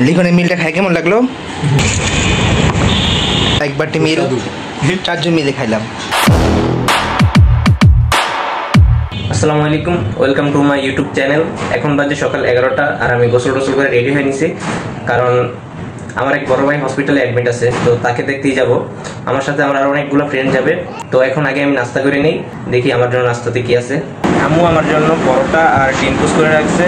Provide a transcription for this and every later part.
লিখনের মিলটা খাই কেমন লাগলো? এক বাটি মিল চারজন মিলে খাইলাম। আসসালামু আলাইকুম, welcome to my YouTube channel. এখন বাজে সকাল 11টা আর আমি গোসল টোসল করে রেডি হয়ে নিছি, কারণ আমার এক বড় ভাই হসপিটালে অ্যাডমিট আছে, তো তাকে দেখতেই যাব। আমার সাথে আমার আরও অনেকগুলো ফ্রেন্ড যাবে। তো এখন আগে আমি নাস্তা করে নিই, দেখি আমার জন্য নাস্তাতে কি আছে। আম্মু আমার জন্য পরোটা আর ডিম পোস্ট করে রাখছে,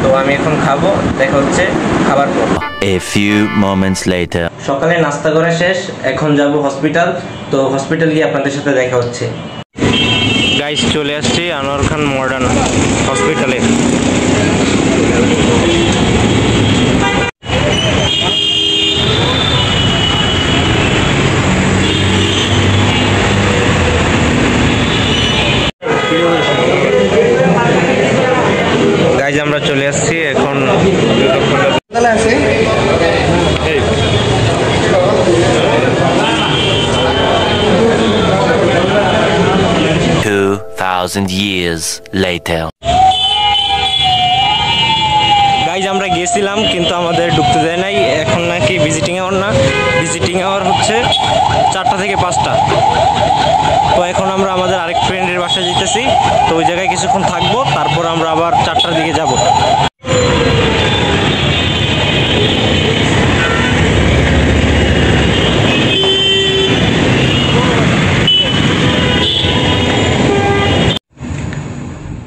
তো আমি এখন খাবো। দেখা হচ্ছে খাবার পর। A few moments later. সকালে নাস্তা করা শেষ, এখন যাব হসপিটাল। তো হসপিটাল গিয়ে আপনাদের সাথে দেখা হচ্ছে। গাইস, চলে আসছি আনোয়ার খান মডার্ন হসপিটালে। গাইস, আমরা চলে আসছি এখন। 2000 years later. গাইজ, আমরা গেছিলাম কিন্তু আমাদের ঢুকতে দেয় নাই। এখন নাকি ভিজিটিং আওয়ার না, ভিজিটিং আওয়ার হচ্ছে 4টা থেকে 5টা। তো এখন আমরা আমাদের আরেক ফ্রেন্ডের বাসায় যেতেছি, তো ওই জায়গায় কিছুক্ষণ থাকবো, তারপর আমরা আবার 4টার দিকে যাব।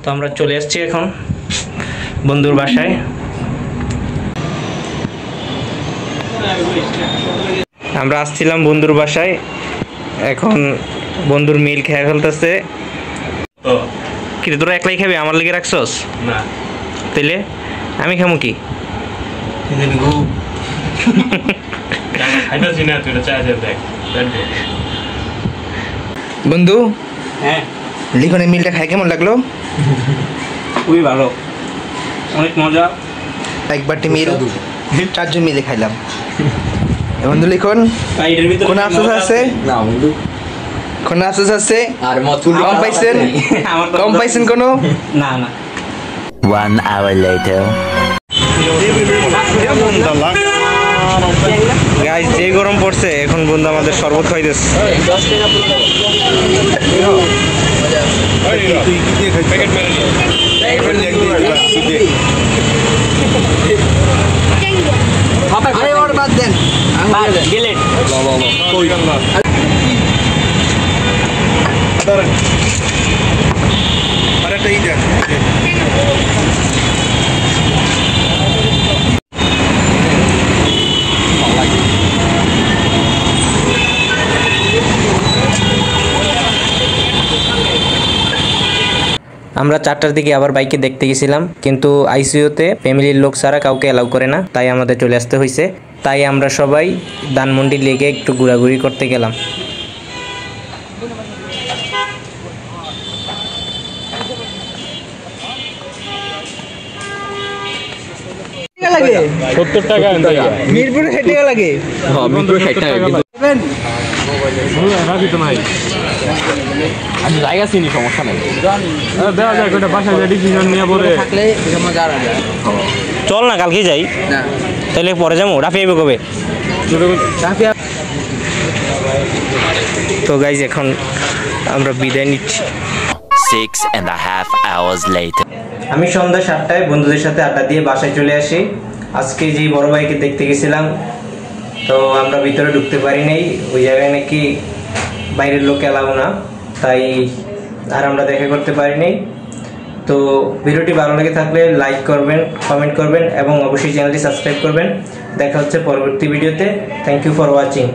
তো আমরা চলে আসছি এখন বন্ধুর বাসায়। আমরা আসছিলাম বন্ধুর বাসায়, এখন বন্ধুর মিল খেয়ে ফেলতেছে। কি রে, তোরা একলাই খাবি? আমার লেগে রাখছস না? তাইলে আমি খামু কি? বন্ধু, হ্যাঁ, লিখনের মিলটা খাই কেমন লাগলো? খুবই ভালো, অনেক মজা। এক বাটি মিল চারজন মিলে খাইলাম। বন্ধু লিখন কোন আফসোস আছে? না বন্ধু, কোন আফসোস আছে? আর কম পাইছেন? কম পাইছেন কোনো? না না। 1 hour later. গাইস, যে গরম পড়ছে, এখন বন্ধু আমাদের শরবত খাইতেছে। আরে ওর বাদ দেন, গেলেট আমরা 4টার দিকে আবার বাইকে দেখতে গেছিলাম, কিন্তু আইসিইউতে ফ্যামিলির লোক ছাড়া কাউকে অ্যালাউ করে না, তাই আমাদের চলে আসতে হয়েছে। তাই আমরা সবাই ধানমন্ডি লেগে একটু ঘোরাঘুরি করতে গেলাম। লাগে 70 টাকা মিরপুরে 60 টাকা লাগে। হ্যাঁ, মিরপুরে 60 টাকা কিন্তু রাখি তো নাই। আমি জায়গা চিনি, সমস্যা নাই। দেওয়া যায়, ওটা বাসায় যা ডিসিশন নিয়ে পরে থাকলে মজা আর যায়। চল না, কালকে যাই। না, তাহলে পরে যাবো। রাফি আইবে কবে? তো গাইজ, এখন আমরা বিদায় নিচ্ছি। 6.5 hours later. আমি সন্ধ্যা 7টায় বন্ধুদের সাথে আড্ডা দিয়ে বাসায় চলে আসি। আজকে যে বড় ভাইকে দেখতে গেছিলাম, তো আমরা ভিতরে ঢুকতে পারি নাই, ওই জায়গায় নাকি বাইরের লোক এলাও না, তাই আর আমরা দেখা করতে পারি নাই। তো ভিডিওটি ভালো লেগে থাকলে লাইক করবেন, কমেন্ট করবেন এবং অবশ্যই চ্যানেলটি সাবস্ক্রাইব করবেন। দেখা হচ্ছে পরবর্তী ভিডিওতে। Thank you for watching.